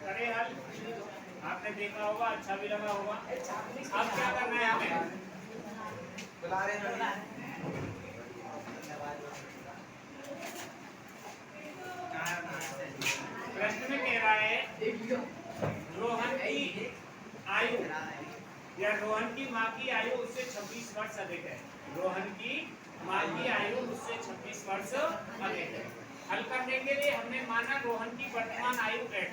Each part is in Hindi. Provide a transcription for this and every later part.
करे हल, आपने देखा होगा, अच्छा भी लगा होगा। अब क्या करना है हमें? बुला रहे हैं। प्रश्न में कह रहा है रोहन की आयु या रोहन की माँ की आयु उससे 26 वर्ष अधिक है। रोहन की माँ की आयु उससे 26 वर्ष अधिक है। हल करने के लिए हमने माना रोहन की वर्तमान आयु x,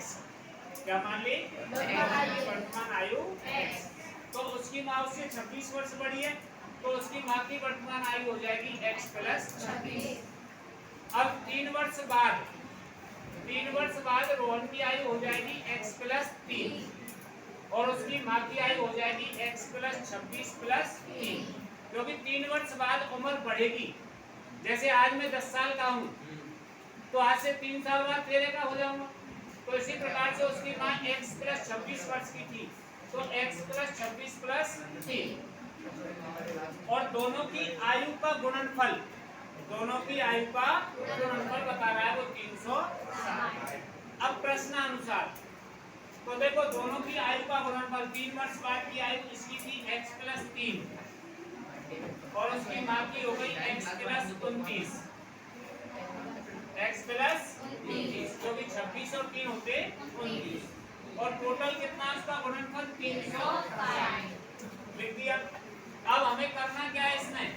क्या मान ली? वर्तमान आयु x, तो उसकी माँ उससे 26 वर्ष बड़ी है, तो उसकी माँ की वर्तमान आयु हो जाएगी x प्लस 26। अब 3 वर्ष बाद रोहन की आयु हो जाएगी x प्लस 3 और उसकी माँ की आयु हो जाएगी x प्लस 26 प्लस 3, क्योंकि 3 वर्ष बाद उम्र बढ़ेगी। जैसे आज मैं 10 साल का हूँ तो आज से 3 साल बाद 13 का हो जाऊंगा, तो इसी प्रकार से उसकी माँ x प्लस 26 वर्ष की थी, तो x प्लस 26 प्लस 3 और दोनों की आयु का गुणनफल, दोनों की आयु का गुणनफल बता रहा है वो 360। अब प्रश्नानुसार तो देखो दोनों की आयु का गुणनफल 3 वर्ष बाद की आयु इसकी थी x प्लस 3 और उसकी माँ की हो गई x प्लस 29, x प्लस 29, जो कि 26 और 3 होते 29, और टोटल कितना उसका गुणनफल 360 लिख दिया। अब हमें करना क्या है इसमें,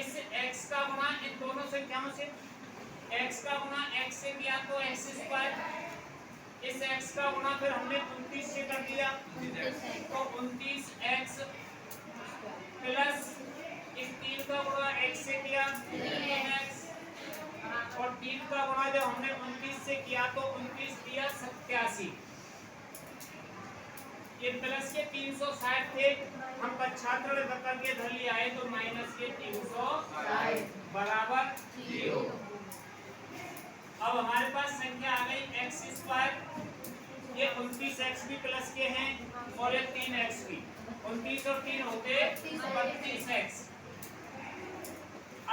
इस x का गुणा इन दोनों संख्याओं से, x का गुणा x से किया तो x स्क्वायर, इस x का गुणा फिर हमने 29 से कर दिया तो 29x प्लस इस 3 का गुणा x से किया 3x और 3 का गुणा जब हमने 29 से किया तो 29 दिया 87। ये प्लस के 360 थे, हम पश्चात करके धर लिया है तो माइनस के 360 बराबर 0। अब हमारे पास संख्या आ गई x स्क्वायर, ये 29x भी प्लस के हैं और ये 3x भी, 29 और 3 होते 32x।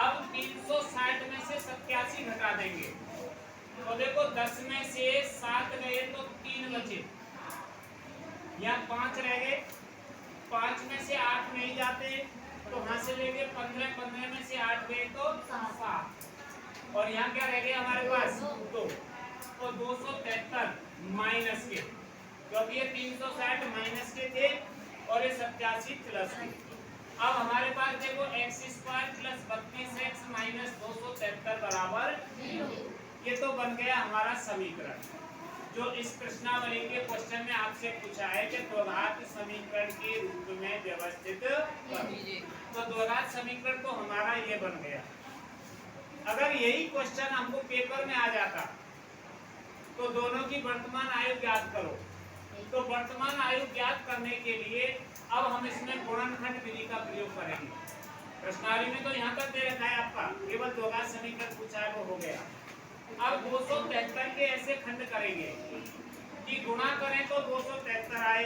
अब 360 में से 87 घटा देंगे तो देखो 10 में से 7 गए तो 3 बचे, यहाँ 5 रह गए, 5 में से 8 नहीं जाते तो यहाँ से लेंगे 15, 15 में से 8 गए तो 7 और यहाँ क्या रह गया हमारे पास 2, तो 273 माइनस के, क्योंकि ये 360 माइनस के थे और ये 87 प्लस के। अब हमारे पास देखो x square plus 32x minus 273 बराबर 0। ये तो बन गया हमारा समीकरण जो इस प्रश्नावली के क्वेश्चन में आपसे पूछा है कि द्विघात समीकरण के रूप में व्यवस्थित करो। तो द्विघात समीकरण तो हमारा ये बन गया। अगर यही क्वेश्चन हमको पेपर में आ जाता तो दोनों की वर्तमान आयु ज्ञात करो, तो वर्तमान आयु ज्ञात करने के लिए अब हम इसमें गुणनखंड विधि का प्रयोग करेंगे। प्रश्नावली में तो यहाँ तक दे रखा है आपका, केवल द्विघात समीकरण पूछा है वो हो गया। अब 273 के ऐसे खंड करेंगे कि गुणा करें तो 273 आए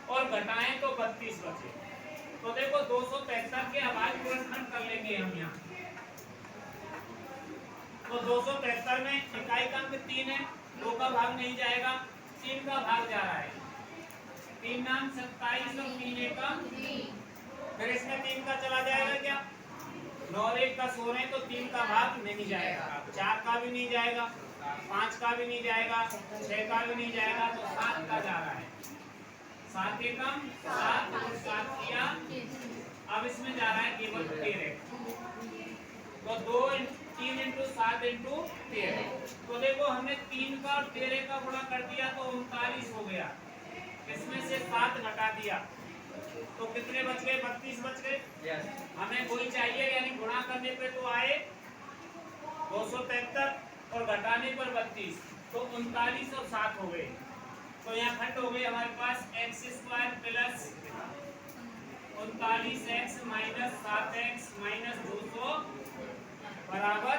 और घटाएं तो 32 बचे। तो देखो 273 के आवाज गुणनखंड कर लेंगे हम यहाँ। तो 273 में इकाई का अंक 3 है, 2 का भाग नहीं जाएगा, 3 का भाग जा रहा है, 3 नाम 27 और 3 एकम 3, फिर इसमें 3 का चला जाएगा क्या, 9 1 का 16 तो 3 का भाग नहीं जाएगा, 4 का भी नहीं जाएगा, 5 का भी नहीं जाएगा, 6 का भी नहीं जाएगा, तो 7 का जा रहा है, 7 एकम 7 और 7 किया, अब इसमें जा रहा है केवल 13, तो 3 इंटू 7 इंटू 13। तो देखो हमने 3 का और 13 का गुणा कर दिया तो 39 हो गया, इसमें से 7 घटा दिया तो कितने बच गए, 32 बच गए। हमें वही चाहिए, यानी गुणा करने पे तो आए 273 और घटाने पर 32, तो 39 और 7 हो गए। तो यहाँ खंड हो गए हमारे पास x square plus 39x minus 7x minus 200 बराबर।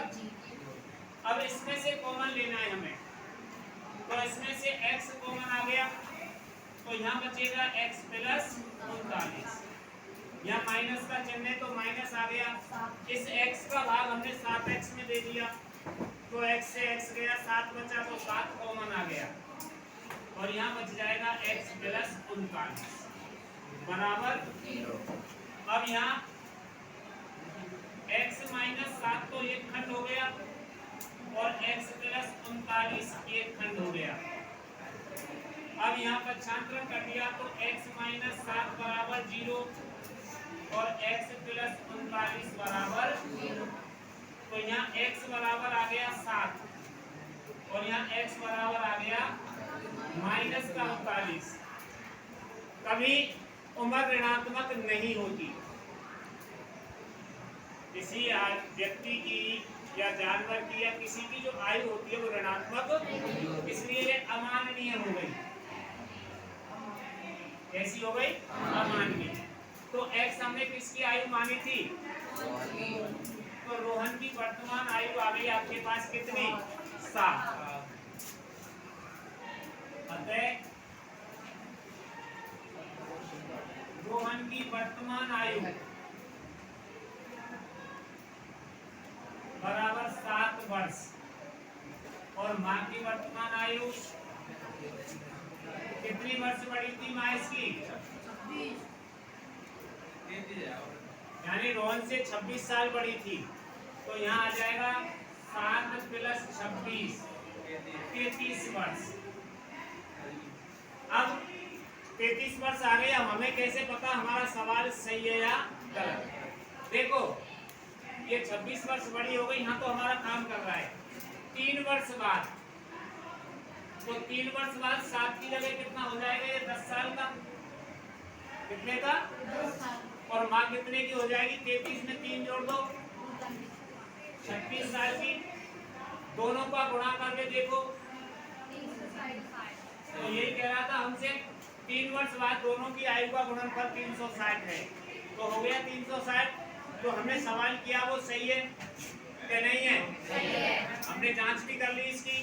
अब इसमें से कॉमन लेना है हमें, तो इसमें से x कॉमन आ गया तो यहाँ बचेगा x प्लस 39, यहाँ माइनस का चिन्ह है तो माइनस आ गया, इस x का भाग हमने 7x में दे दिया तो x से x गया, 7 बचा तो 7 कॉमन आ गया, और यहाँ बच जाएगा x प्लस 39 बराबर 0। अब यहाँ x माइनस 7 तो एक खंड हो गया और x प्लस 39 एक खंड हो गया। अब यहाँ पक्षांतरण कर दिया तो x माइनस 7 बराबर 0 और x प्लस 39 बराबर 0। तो यहाँ x बराबर आ गया 7 और यहाँ x बराबर आ गया माइनस का 39। कभी उम्र ऋणात्मक नहीं होती, किसी व्यक्ति की या जानवर की या किसी की जो आयु होती है वो ऋणात्मक, इसलिए ये अमाननीय हो गई। कैसी हो गई? अमाननीय। तो x हमने किसकी आयु मानी थी? तो रोहन की वर्तमान आयु आ गई आपके पास कितनी? 7। अतः रोहन की वर्तमान आयु बराबर 7 वर्ष और माँ की वर्तमान आयु कितनी वर्ष बढ़ी थी माँ इसकी? यानी रोहन से 26 साल बढ़ी थी। तो यहाँ आ जाएगा 7 प्लस 26 33 वर्ष। अब 33 वर्ष आ गए। अब हमें कैसे पता हमारा सवाल सही है या गलत? देखो ये 26 वर्ष बड़ी हो गई, यहाँ तो हमारा काम कर रहा है। 3 वर्ष बाद, तो 3 वर्ष बाद 7 की जगह कितना हो जाएगा? ये 10 साल का। कितने का? 10 साल। और माँ कितने की हो जाएगी? 33 में 3 जोड़ दो 36 साल की। दोनों का गुणा करके देखो तो यही कह रहा था हमसे, 3 वर्ष बाद दोनों की आयु का गुणनफल 360 है। तो हो गया 360। तो हमने सवाल किया वो सही है कि नहीं है? सही है। हमने जांच भी कर ली इसकी।